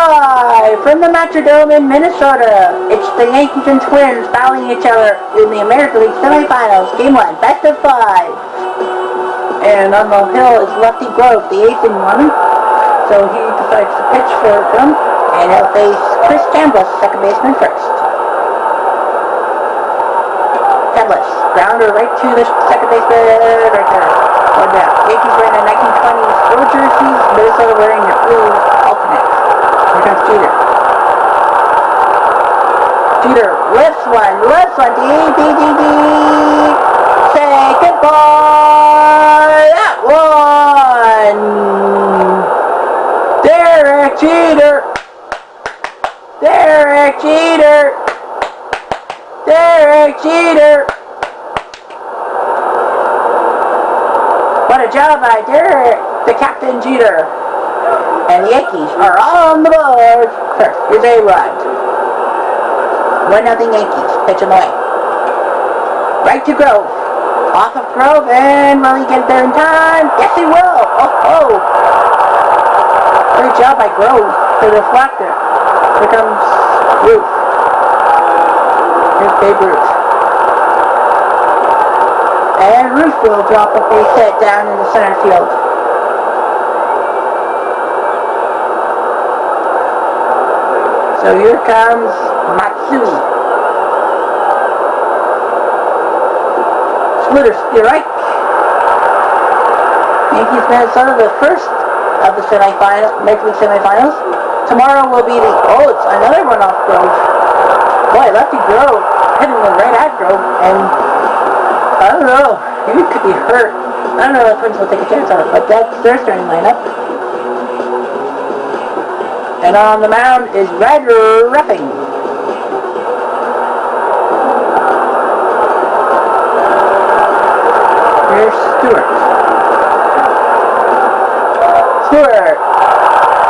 Live from the Metrodome in Minnesota, it's the Yankees and Twins battling each other in the American League semifinals, Game 1, best of 5. And on the hill is Lefty Grove, the 8th and 1. So he decides to pitch for them, and he'll face Chris Chambliss, second baseman, first. Chambliss, grounder right to the second baseman, right there. One down. Yankees wearing the 1920s blue jerseys, Minnesota wearing their blue alternates. Here comes Jeter. Jeter lifts one, deep. Say goodbye. That one. Derek Jeter. What a job by Derek, the Captain Jeter. And the Yankees are on the board. First, here's a run. 1-0 Yankees. Pitch him away. Right to Grove. Off of Grove, and will he get there in time? Yes, he will. Oh. Great job by Grove. The reflector. Here comes Ruth. Here's Babe Ruth. And Ruth will drop a base hit down in the center field. So here comes Matsui. Splitter strike. Yankees Minnesota, the first of the American League semifinals. Tomorrow will be it's another one off Grove. Boy, Lefty Grove hitting one right at Grove, and I don't know, he could be hurt. I don't know if the Twins will take a chance on it, but that's their starting lineup. And on the mound is Red Ruffing. Here's Stewart.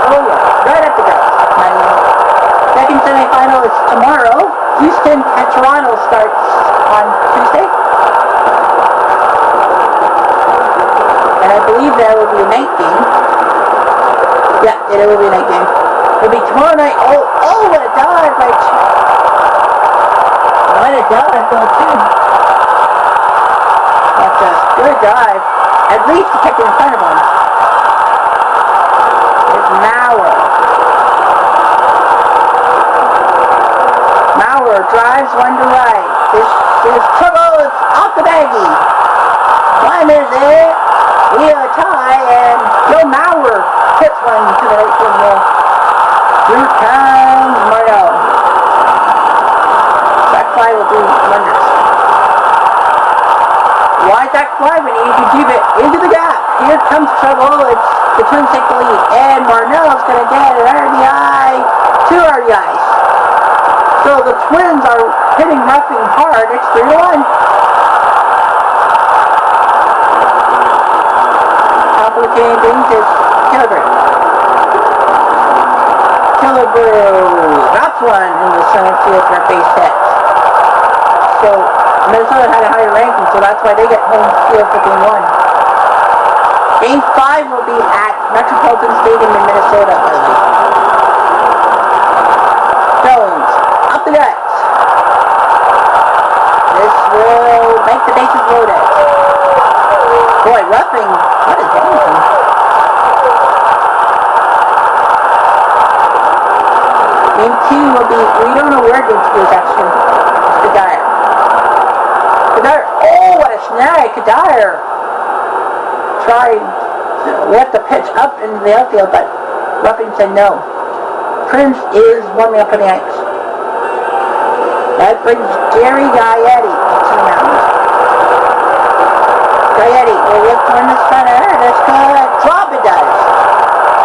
Oh yeah, right up the gut. Second semifinal is tomorrow. Houston at Toronto starts on Tuesday. And I believe that will be a night game. Yeah, it will be a night game. It'll be tomorrow night. Oh, what a dive by What a dive though too. That's a good dive. At least to keep it in front of him. It's Mauer drives one to right. This is trouble. It's off the baggie. One is there. We have a tie, and Joe Mauer hits one to the right field wall. Here comes Mario. That fly will do wonders. Wide that fly when you can keep it into the gap. Here comes trouble. It's the Twins take the lead, and Marnell's going to get an RBI. 2 RBIs. So the Twins are hitting Ruffing hard. It's 3-1. Complicating things is Killebrew. That's one in the center field for a base hit. So Minnesota had a higher ranking, so that's why they get home field for Game 1. Game 5 will be at Metropolitan Stadium in Minnesota, by the way. Jones, up the gut. This will make the bases loaded. Boy, Ruffing, what is Danielson? Game 2 will be, we don't know where Game 2 is actually. It's Kadire. Oh, what a snag, Kadire. Tried to let the pitch up into the outfield, but Ruffing said no. Prince is warming up for the Yanks. That brings Gary Gaetti to the mound. Gaetti will look toward the center. That's good. Drop it does.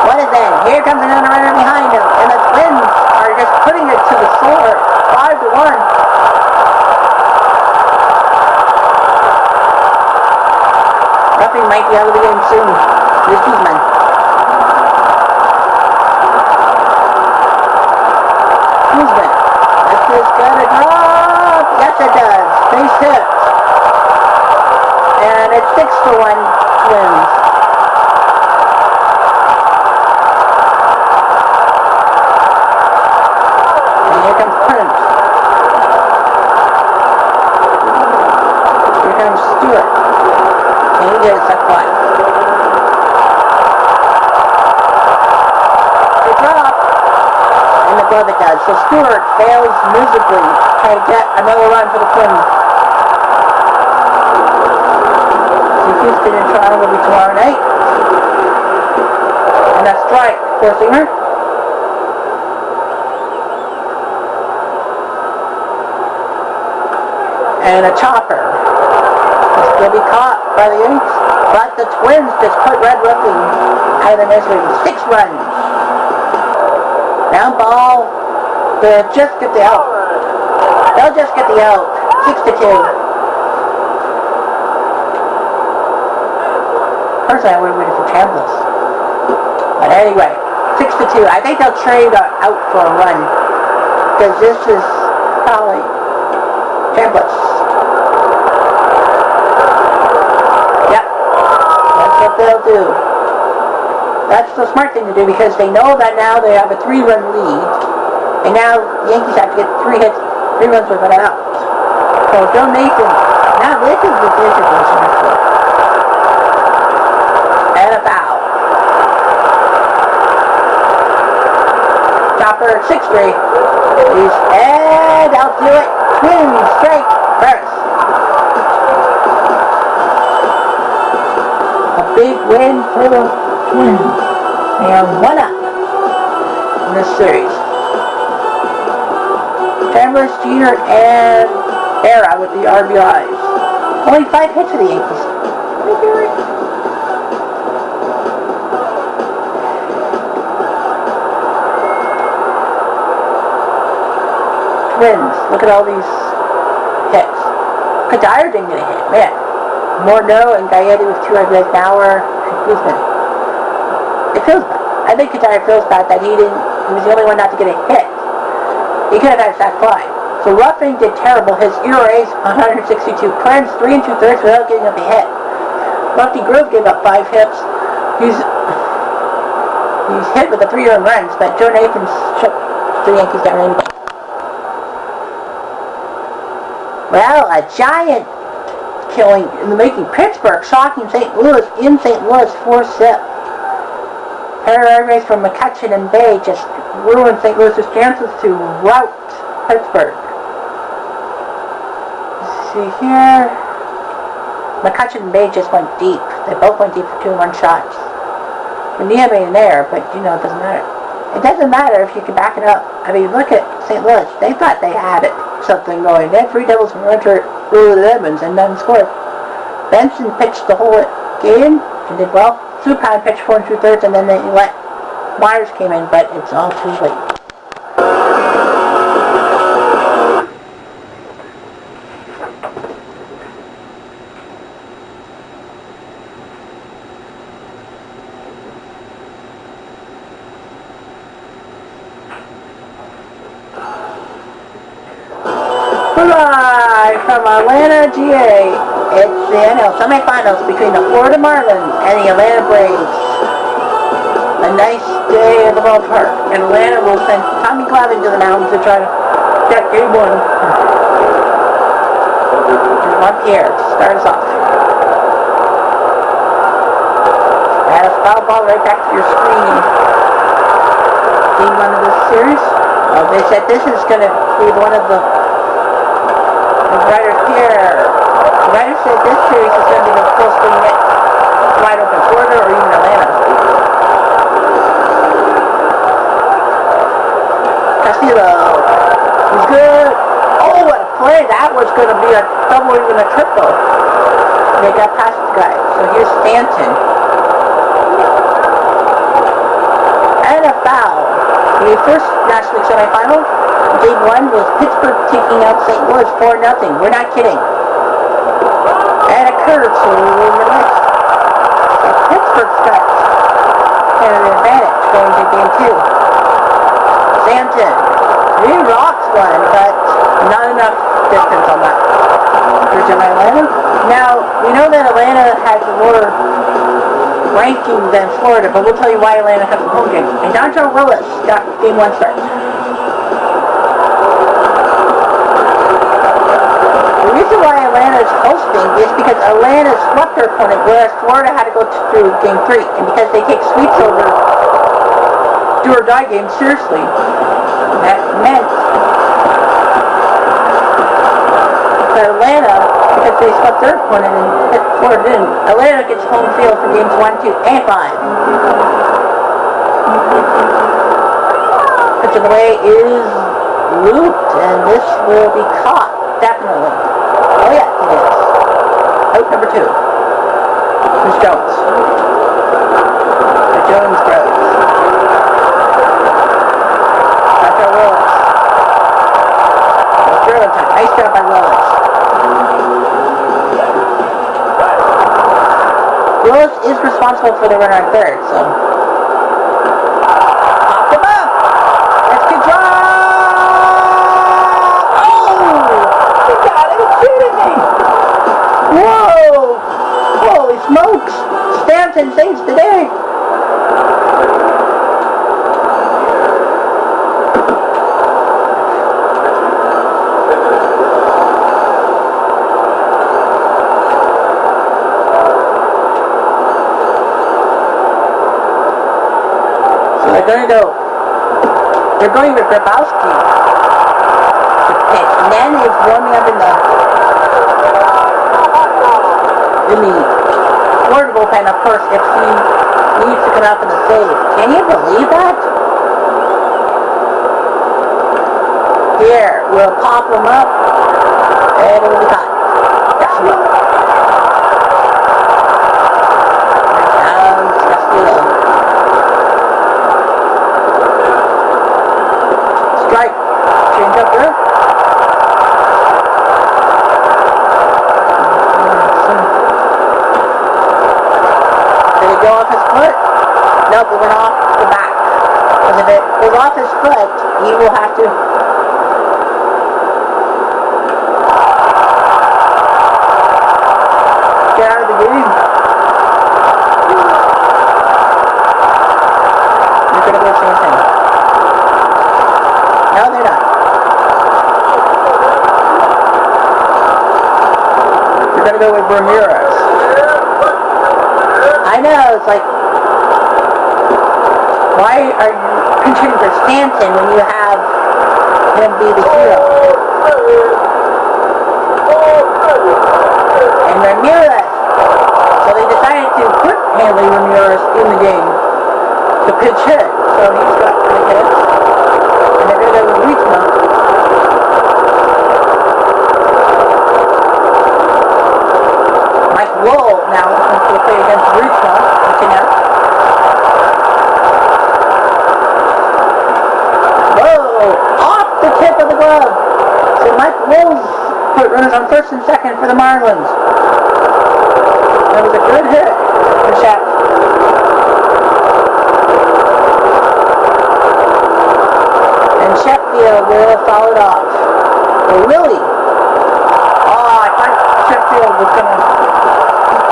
What is that? Here comes another runner behind him, and the Twins are just putting it to the floor. 5-1. Ruffing might be out of the game soon. Here's Guzman. This is gonna drop. Yes, it does. Base hit. And it's 6-1 Twins. glove it does. So Stewart fails miserably trying to get another run for the Twins. So Houston and Toronto will be tomorrow night. And a strike for Singer. And a chopper. Will be caught by the Yanks. But the Twins just put Red Rookie out of their misery. 6 runs. Down ball. They'll just get the out. They'll just get the out. 6-2. Personally, I would have waited for Chambliss. But anyway, 6-2. I think they'll trade out for a run. Because this is probably Chambliss. What they'll do. That's the smart thing to do because they know that now they have a 3-run lead, and now the Yankees have to get 3 hits, 3 runs with an out. So Joe Nathan, now this is the situation. And a foul. Chopper 6-3. And I'll do it. Twins strike first. Big win for the Twins. They are 1 up in this series. Chambliss, Jeter, and Era with the RBIs. Only 5 hits for the Yankees. Twins. Look at all these hits. Kadire didn't get a hit, man. Morneau and Gaetti with 2 RBIs. Bauer and Guzman. It feels bad. I think Kadire feels bad that he was the only one not to get a hit. He could have had a sac fly. So Ruffing did terrible. His ERA is 162. Clemens 3 2/3 without getting up a hit. Lefty Grove gave up 5 hits. He's hit with the 3 earned runs, but Joe Nathan shut the Yankees down anyway. Well, a giant killing in the making. Pittsburgh shocking St. Louis in St. Louis 4-zip. Pair race from McCutchen and Bay just ruined St. Louis's chances to rout Pittsburgh. See here, McCutchen and Bay just went deep. They both went deep for 2-1 shots. Mania made an error, but you know it doesn't matter. It doesn't matter if you can back it up. I mean, look at St. Louis. They thought they had something going. They had 3 doubles from Roger Edmonds and none scored. Benson pitched the whole game and did well. Supine pitched 4 2/3 and then they let Myers came in, but it's all too late. Live from Atlanta, GA. It's the NL semifinals between the Florida Marlins and the Atlanta Braves. A nice day at the ballpark. And Atlanta will send Tommy Glavine to the mound to try to get game 1. And Montpierre to start us off. And a foul ball right back to your screen. Game 1 of this series. They said this is going to be one of the writers here. The writer said this series is going to be the close to net wide open Florida or even Atlanta. Castillo. He's good. Oh, what a play. That was going to be a double, even a triple. They got past the guy. So here's Stanton. And a foul. The first National League semifinal. Game 1 was Pittsburgh taking out St. Louis 4-0. We're not kidding. And a curve, so we're missed. And Pittsburgh's got an advantage going to game 2. Stanton. 3 rocks one, but not enough distance on that. Here's Atlanta. Now, we know that Atlanta has more ranking than Florida, but we'll tell you why Atlanta has a home game. And Dontrell Willis got game 1 start. The reason why Atlanta is hosting is because Atlanta swept their opponent, whereas Florida had to go through game 3. And because they take sweeps over do or die games seriously, that meant that Atlanta, because they swept their opponent and hit Florida in, Atlanta gets home field for games 1, 2, and 5. Pitch of the way is looped, and this will be caught, definitely. Oh yeah, it is. Out number 2. Who's Jones? The Jones Bros. After Willis. That's driven time. Nice job by Willis. Willis is responsible for the runner at third, so. Pop him up! Let's get drop! Oh! You gotta be kidding me! Whoa! Holy smokes! Stanton saves the day! They're going with Grabowski to pitch. Nen is warming up in the Florida bullpen, of course, if he needs to come out for the save. Can you believe that? Here, we'll pop him up, and it will be caught. Yes, we will. Strike. Change up there. Did it go off his foot? Nope, it went off the back. Because if it goes off his foot, he will have to... get out of the game. You're going to go same thing. No, they're not. You're going to go with Ramirez. I know, it's like, why are you contributing for Stanton when you have him be the hero? And Ramirez. So they decided to put Hanley Ramirez in the game to pitch hit. So he's got 3 hits. And they're going to go with Reachman. Mike Wool now comes to play against Reachman. Looking out. Whoa! Off the tip of the glove. So Mike Wool's put runners on first and second for the Marlins. That was a good hit for Shep. And Sheffield will foul it off. Oh, really? Oh, I thought Sheffield was going to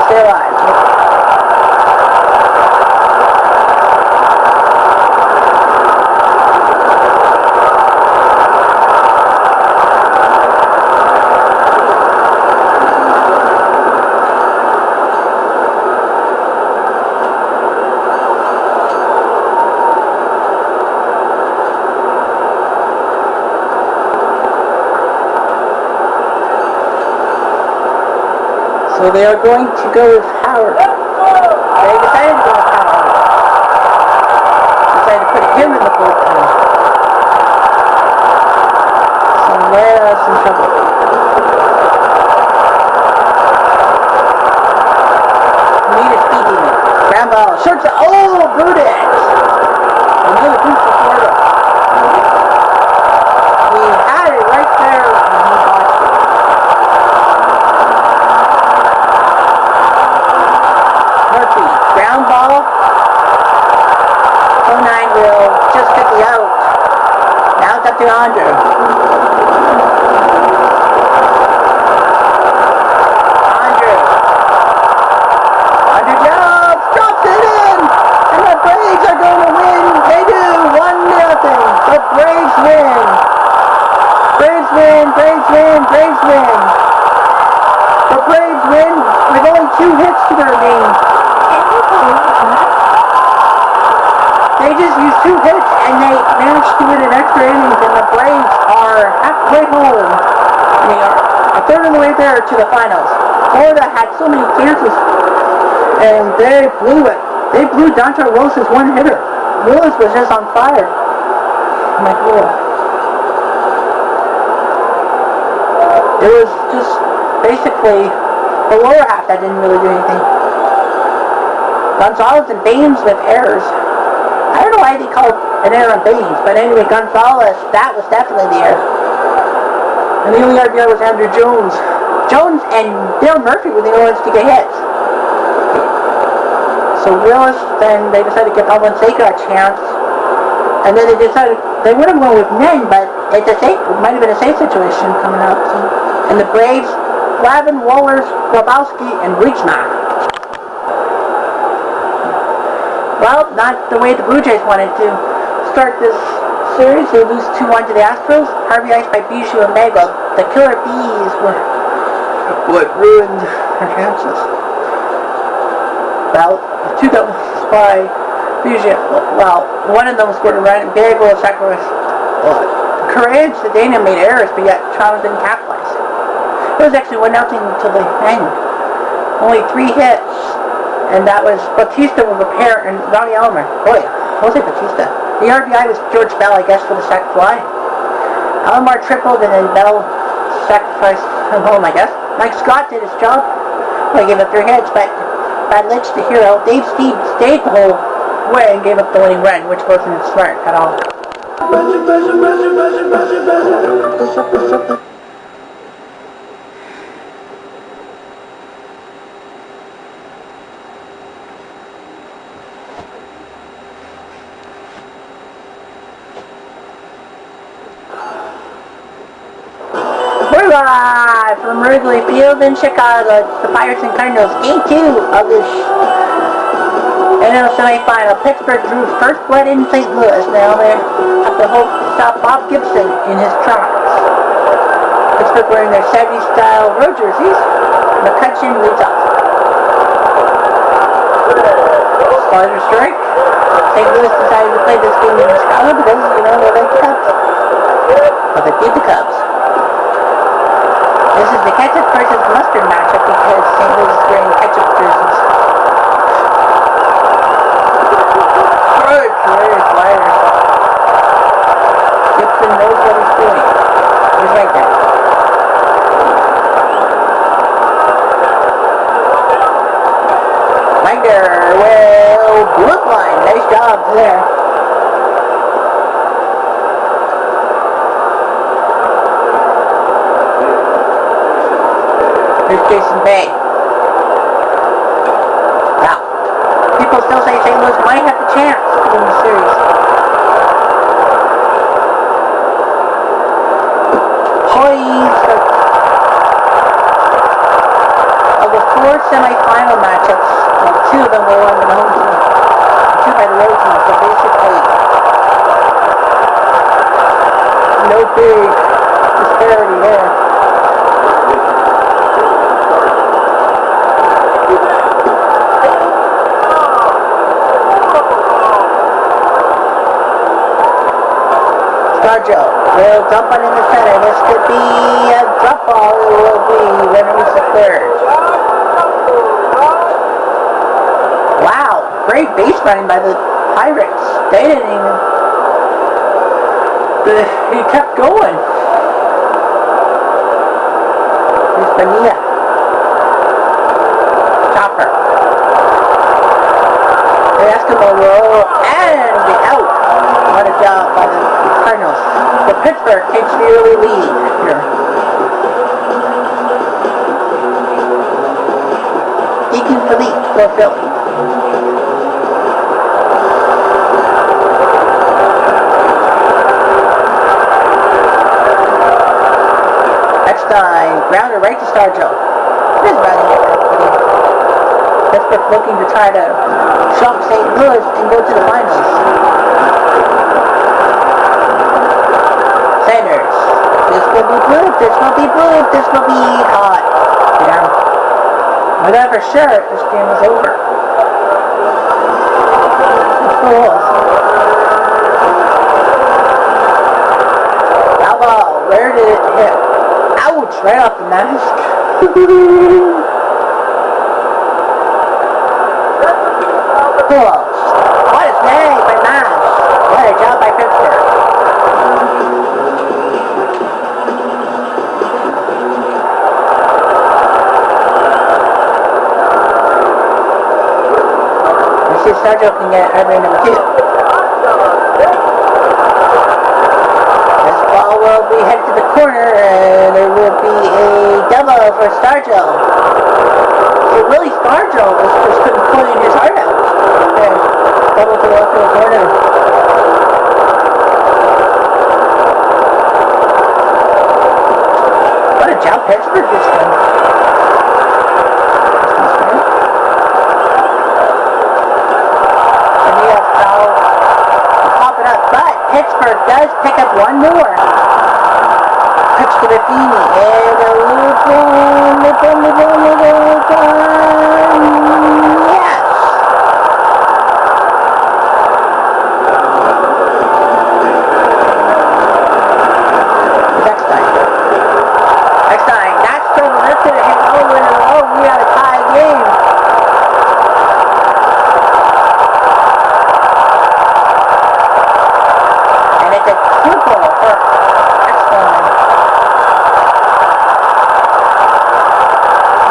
stay alive. So they are going to go with Howard. They decided to go with Howard. Decided to put him in the bullpen. So Lara's in trouble. Need a speed demon. Ground ball. Short to, oh, Brudex. Another boost for Florida. He had it right there and he botched it. Ground ball. 09 will just get the out. Now it's up to Andrew. Andrew Jobs drops it in. And the Braves are going to win. They do. 1-0. The Braves win. Braves win. Braves win. Braves win. The Braves win with only 2 hits to their name. They just used 2 hits and they managed to win an extra innings, and the Braves are halfway home. And they are a third of the way there to the finals. Florida had so many chances and they blew it. They blew Dante Willis' 1-hitter. Willis was just on fire. I'm like, whoa. It was just basically the lower half that didn't really do anything. Gonzalez and Baines with errors. I don't know why they called an error on Baines, but anyway, Gonzalez, that was definitely the error. And the only RBI was Andrew Jones. Jones and Dale Murphy were the only ones to get hits. So Willis, then they decided to give Alvin Seika a chance. And then they decided they would have gone with Nen, but it might have been a safe situation coming up. So. And the Braves, Lavin, Wallers, Grabowski, and Reachman. Well, not the way the Blue Jays wanted to start this series. They lose 2-1 to the Astros. RBIs by Bijou and Bagel. The Killer Bees were what ruined their chances. Well, 2 doubles by Bijou. Well, one of them scored a run. Bagel and sacrifice. Courage, the Dana made errors, but yet Toronto didn't capitalize. It was actually 1-0 until the end. Only 3 hits. And that was Bautista with a pair and Ronnie Elmer. Boy, Jose Bautista. The RBI was George Bell, I guess, for the sac fly. Alomar tripled and then Bell sacrificed home, I guess. Mike Scott did his job. Well, he gave up 3 hits, but Brad Litch, the hero, Dave Steed stayed the whole way and gave up the winning run, which wasn't smart at all. Live from Wrigley Field in Chicago. It's the Pirates and Cardinals, Game 2 of this NL semifinal. Pittsburgh drew first blood in St. Louis. Now they have to hope to stop Bob Gibson in his tracks. Pittsburgh wearing their 70s style road jerseys. McCutcheon leads off. Slider strike. St. Louis decided to play this game in Chicago because, you know, they like the Cubs. But they beat the Cubs. This is the ketchup versus mustard matchup because St. Louis is wearing ketchup jerseys. Good slider. Gibson knows what he's doing. He's right there. Slider, well, blue line. Nice job there. Here's Jason Bay. Now, people still say St. Louis might have the chance to win the series. Poised. Of the 4 semifinal matchups, well, 2 of them were won by the home team, 2 by the road team, so basically no big disparity there. Stargell will dump one in the center. This could be a drop ball. It will be when it reaches the 3rd. Wow, great base running by the Pirates. They didn't even... He kept going. Here's Bonilla. Chopper. The Eskimo roll and the out. What a job by the Cardinals. The Pittsburgh takes the early lead here. Deacon Philippe for Philly. Eckstein, grounder right to Stargell. It is running it. Pittsburgh looking to try to shock St. Louis and go to the finals. Sanders. This will be blue. This will be blue. This will be hot. Yeah. Without for sure, this game is over. Cool. right off the mask. Cool. What a snag by Mask. What a job by Pittsburgh. Let's see, Sergio can get every number 2. This ball will be headed to the corner, and there will be a double for Sergio. So really, Sergio just couldn't put in his heart out. Okay, double to the left of the corner. What a job Pittsburgh just done. And we have foul to pop it up, but Pittsburgh does pick up one more. Touch to Buffini, and a loop on, yes! Eckstein, that's going to hit over in a row. We got a tie game. And it's a triple for Eckstein.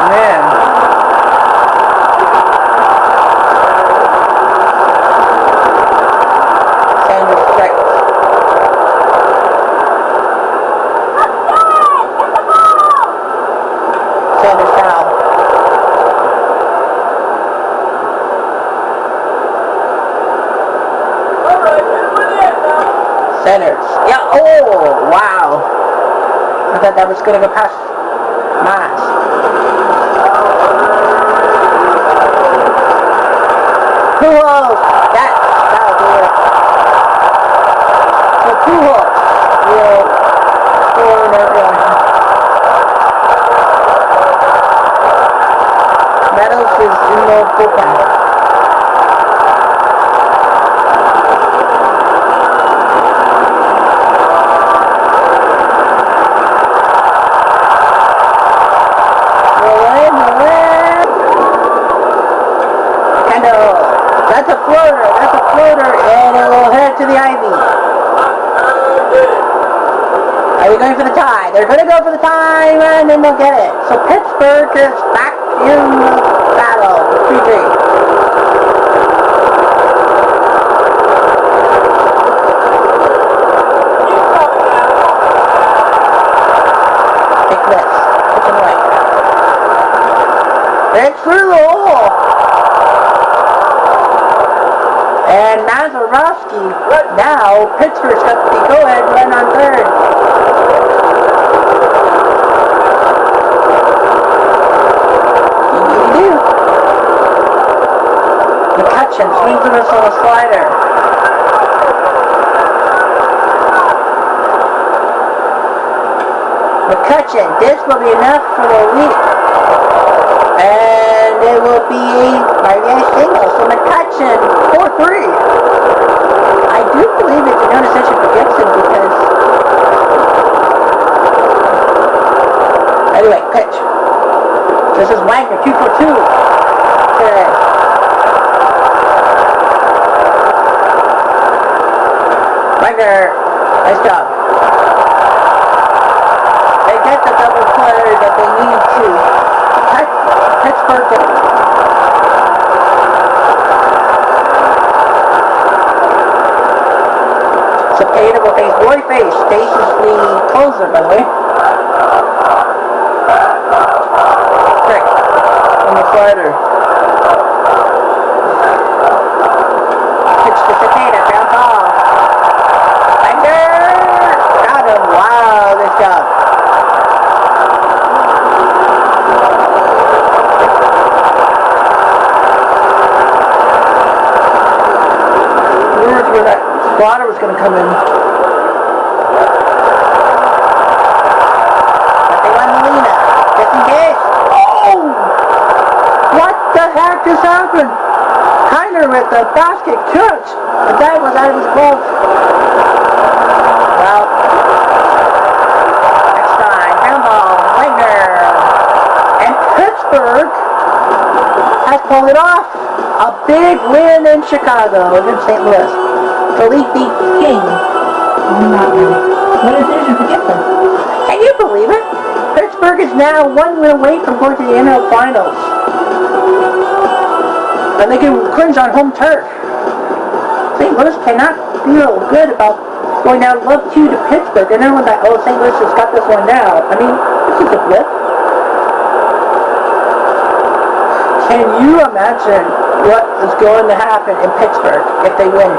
Man. Sanders strikes. Sanders foul. Sanders. Yeah, oh, wow. I thought that was going to go past Miles. Pujols. That'll do it. So Pujols will score another one. Meadows is in the bullpen. That's a floater, and it will head to the Ivy. Are we going for the tie? They're going to go for the tie, and then they'll get it. So Pittsburgh is back in the battle. 3-3. Take this. Pitch and right. It's through the hole. And Mazeroski, now Pittsburgh's got the go-ahead run on third. McCutcheon swings and misses on a slider. McCutcheon, this will be enough for the lead. And it will be a RBI single. So McCutcheon, 4-3. I do believe it's a no decision for Gibson because... Anyway, pitch. This is Wagner, 2-for-2. Okay. Wagner, nice job. They get the double play that they need to. Pittsburgh. Cepeda will face Roy Face. Face is the closer, by the way. Quick. On the slider. Pitch to Cepeda. Ground ball. Bender! Got him. Wow, nice job. Where that squatter was going to come in. But they won Molina. Just engaged. Oh! What the heck just happened? Kiner with the basket catch. But that was out of his glove. Well. Next time. Ground ball. pull it off. A big win in Chicago against St. Louis. Philippe beat King. Not really. What a decision for Gibson. Can you believe it? Pittsburgh is now 1 win away from going to the NL Finals. And they can clinch on home turf. St. Louis cannot feel good about going down love 2 to Pittsburgh. And everyone's like, oh, St. Louis has got this one down. I mean, this is a blip. Can you imagine what is going to happen in Pittsburgh if they win?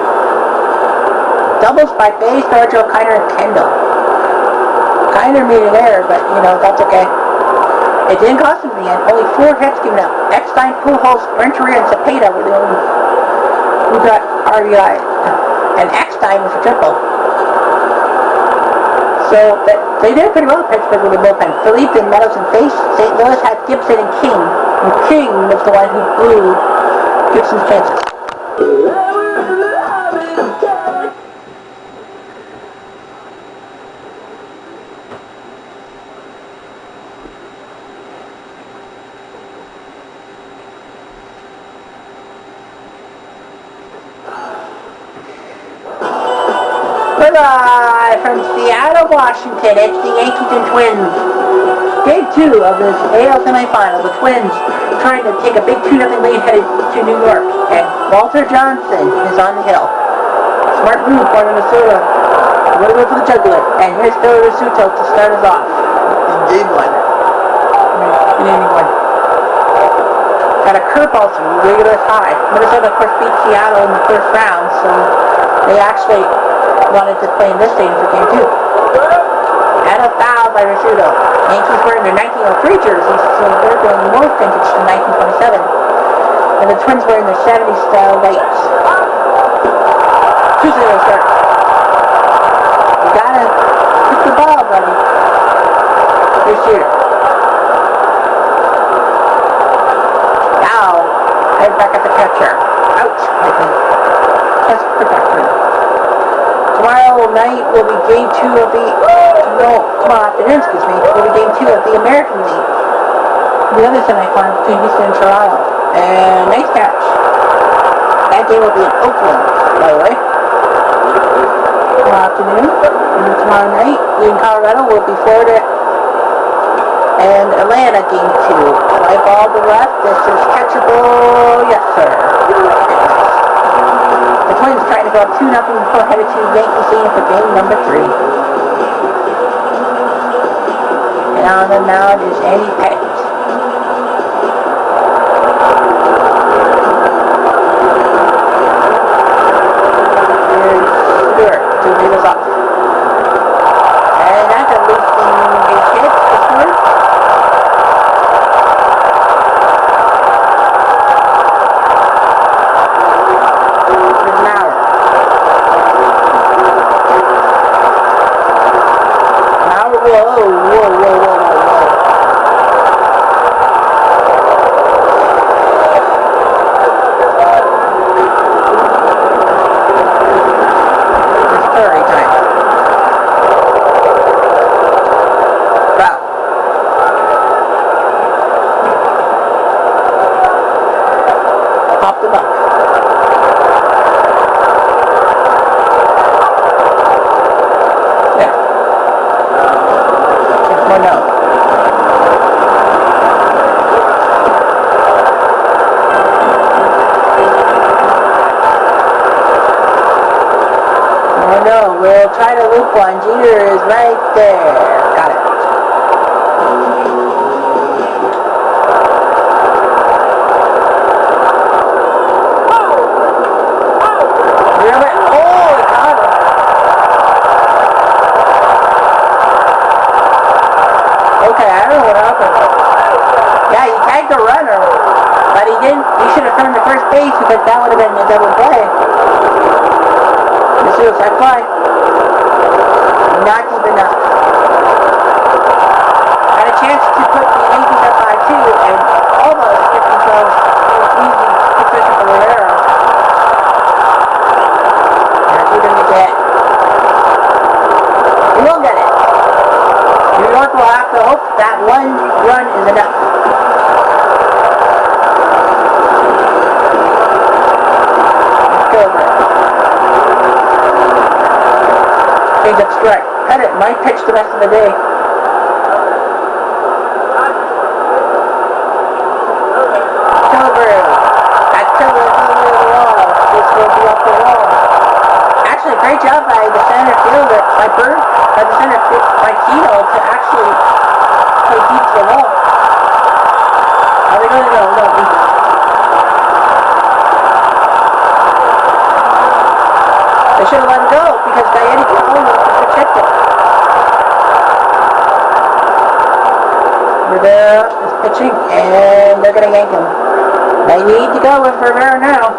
Doubles by Bay, Stargell, Kiner, and Kendall. Kiner made an error, but, you know, that's okay. It didn't cost him in the end. Only 4 hits given up. Eckstein, Pujols, Renteria, and Cepeda were the only who got RBI. And Eckstein was a triple. So they did pretty well at Pittsburgh with the bullpen. Philippe and Meadows in face. St. Louis had Gibson and King. And King was the one who blew Gibson's chances. Live from Seattle, Washington, it's the Yankees-Twins. Game 2 of this AL semifinal. The Twins trying to take a big 2-0 lead headed to New York. And Walter Johnson is on the hill. Smart move for Minnesota. A little bit for the juggler. And here's Phil Rizzuto to start us off in game 1. In inning 1. Got a curveball to regular high. Minnesota, of course, beat Seattle in the first round, so they actually wanted to play in this stadium for game 2. And a foul by Rizzuto. Yankees wearing their 1903 jerseys, so they're going more vintage than 1927. And the Twins wearing their 70s style whites. 2-0 start. You gotta hit the ball, buddy. Here's shooter. Now, head back at the catcher. Ouch, I think. Just protected. Tomorrow night will be game 2 of the, tomorrow afternoon, will be game 2 of the American League. The other semifinal between Houston and Toronto. And nice catch. That game will be in Oakland, by the way. Tomorrow afternoon. And tomorrow night in Colorado will be Florida and Atlanta game 2. Fly ball to left. This is catchable. Yes, sir. The Twins trying to go up 2-0 before headed to Yankee Stadium for game number 3. And on the mound is Andy Pettitte. Here's Stewart to lead us off. And that's a losing base hit for Stewart. We'll try to loop one. Jeter is right there. Got it. Okay, I don't know what happened. Yeah, he tagged the runner, but he didn't. He should have turned to first base because that would have been a double play. This is a fly. Not deep enough. Had a chance to put the Yankees up by 2 and almost get themselves in an easy position for Rivera. That's what they're going to get. We will get it. New York will have to hope that one run is enough. Change up strike. Pettit might pitch the rest of the day. Silver. That's Silver over the wall. This will be off the wall. Actually, great job by the center fielder, by the center fielder, by Kino, to actually play deep to the wall. Are they going to go? No. They should have let him go because Gaetti checked it. Rivera is pitching and they're going to yank him. They need to go with Rivera now.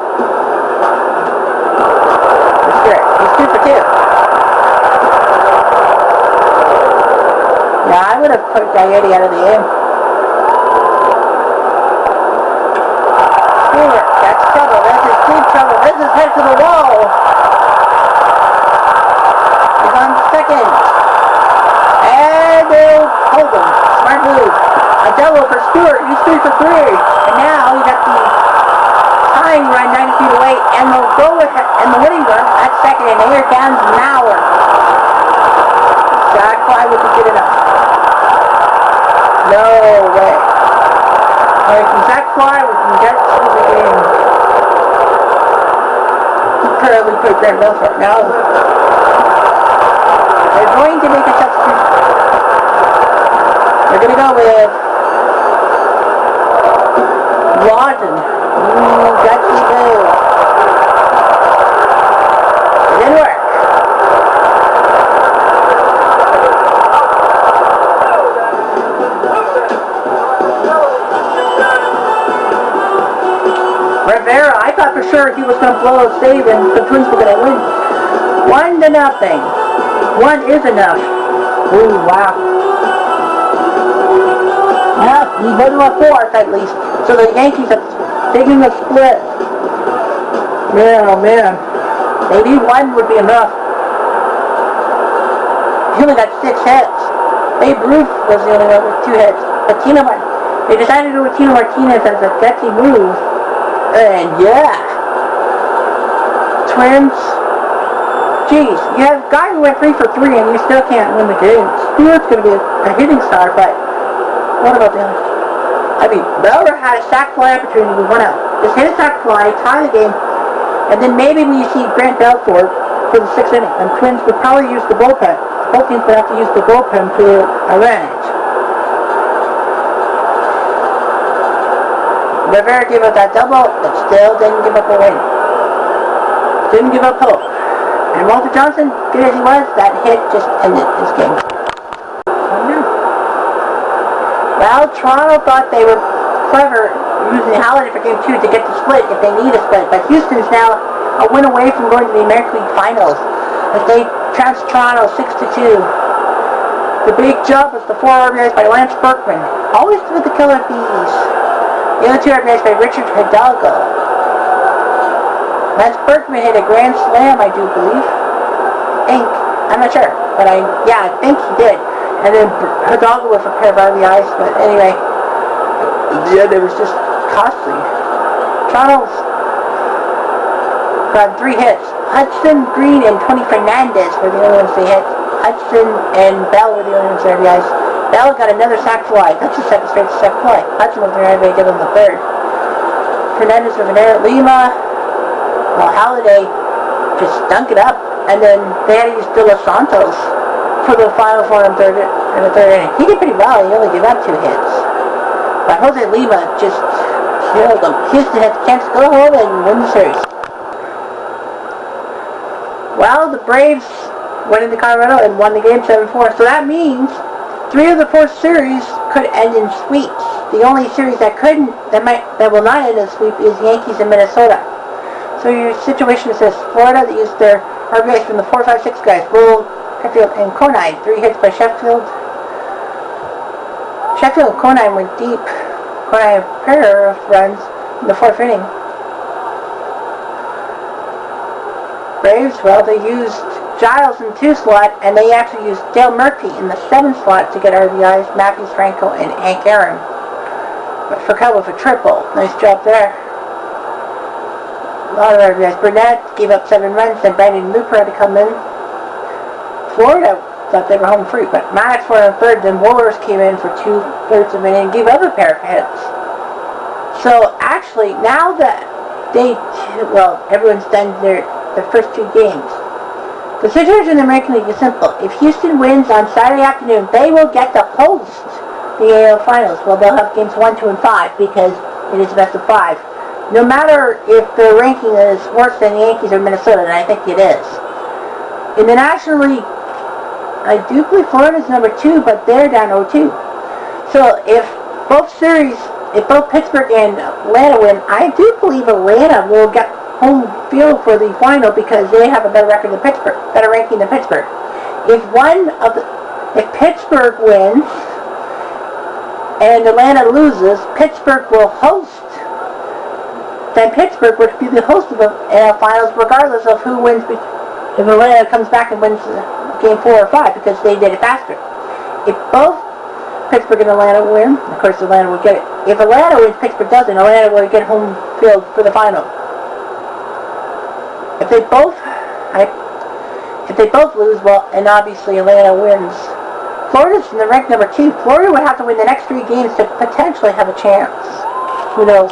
That's great. He's 2 for 2. Yeah, I would have put Gaetti out of the game. That's trouble. This is deep trouble. This is head to the wall. He's on second. And they'll hold him. Smart move. A double for Stewart. He's 3 for 3. And now he's at the tying run 90 feet away. And they'll go with it. And the winning run at second. And here comes Mauer. Zach Fly would be good enough. No way. Alright, from Zach Fly, we can get to the game. Currently put Grant Milford now. They're going to make a substitute. They're going to go with Lawton. Got to go. It didn't work. Rivera, I thought for sure he was going to blow a save and the Twins were going to win. 1-0. 1 is enough. Ooh, wow. Yeah, he's voting on 4th at least. So the Yankees are taking the split. Man, oh man. Maybe 1 would be enough. He only got 6 hits. Babe Ruth was the only one with 2 hits. But they decided to go with Tino Martinez as a gutsy move. And yeah, Twins. Geez, you have a guy who went 3 for 3 and you still can't win the game. Stewart's going to be a hitting star, but what about the other? I mean, Bauer had a sac fly opportunity with 1 out. Just hit a sac fly, tie the game, and then maybe when you see Grant Belfort for the 6th inning, and Twins would probably use the bullpen. Both teams would have to use the bullpen to advantage. Rivera gave up that double, but still didn't give up a win. Didn't give up hope. And Walter Johnson, good as he was, that hit just ended his game. Well, Toronto thought they were clever using Holiday for Game 2 to get the split if they need a split, but Houston's now a win away from going to the American League Finals as they trounced Toronto 6-2. The big jump was the 4 RBIs by Lance Berkman, always with the killer bees. The other 2 RBIs by Richard Hidalgo. Lance Berkman hit a grand slam, I do believe. I'm not sure, but I think he did. And then Hidalgo with a pair of RBIs, but anyway, yeah, it was just costly. Toronto's got 3 hits. Hudson, Green, and Tony Fernandez were the only ones they hit. Hudson and Bell were the only ones RBIs. Bell got another sac fly. That's a second straight sac fly. Hudson was the RBI, gave him the 3rd. Fernandez with an error. Lima, well, Holiday just stunk it up. And then they had to use De Los Santos for the final 4 in the 3rd inning. He did pretty well. He only gave up 2 hits. But Jose Lima just killed him. Houston had the chance to go home and win the series. Well, the Braves went into Colorado and won the game 7-4. So that means 3 of the 4 series could end in sweeps. The only series that will not end in sweep is Yankees and Minnesota. So your situation is this: Florida, they used their RBIs from the 4, 5, 6 guys. Bull, Sheffield, and Conine. 3 hits by Sheffield. Sheffield and Conine went deep. Conine a pair of runs in the 4th inning. Braves, well, they used Giles in 2 slot, and they actually used Dale Murphy in the 7 slot to get RBIs, Matthews, Franco, and Hank Aaron. But for Cub with a triple. Nice job there. A lot of RBIs. Burnett gave up 7 runs, then Brandon Looper had to come in. Florida thought they were home free, but Maddox were in third, then Wohlers came in for 2/3 of an inning and gave up a pair of hits. So actually, now that everyone's done their first 2 games, the situation in the American League is simple. If Houston wins on Saturday afternoon, they will get to host the AL Finals. Well, they'll have games 1, 2, and 5 because it is best of 5. No matter if their ranking is worse than the Yankees or Minnesota, and I think it is. In the National League, I do believe Florida's number 2, but they're down 0-2. So if both Pittsburgh and Atlanta win, I do believe Atlanta will get home field for the final because they have a better record than Pittsburgh, better ranking than Pittsburgh. If Pittsburgh wins and Atlanta loses, Pittsburgh will host. Then Pittsburgh would be the host of the finals regardless of who wins. If Atlanta comes back and wins game 4 or 5 because they did it faster. If both Pittsburgh and Atlanta win, of course Atlanta will get it. If Atlanta wins, Pittsburgh doesn't, Atlanta will get home field for the final. If they both lose, well, and obviously Atlanta wins, Florida's in the rank number 2. Florida would have to win the next 3 games to potentially have a chance. Who knows?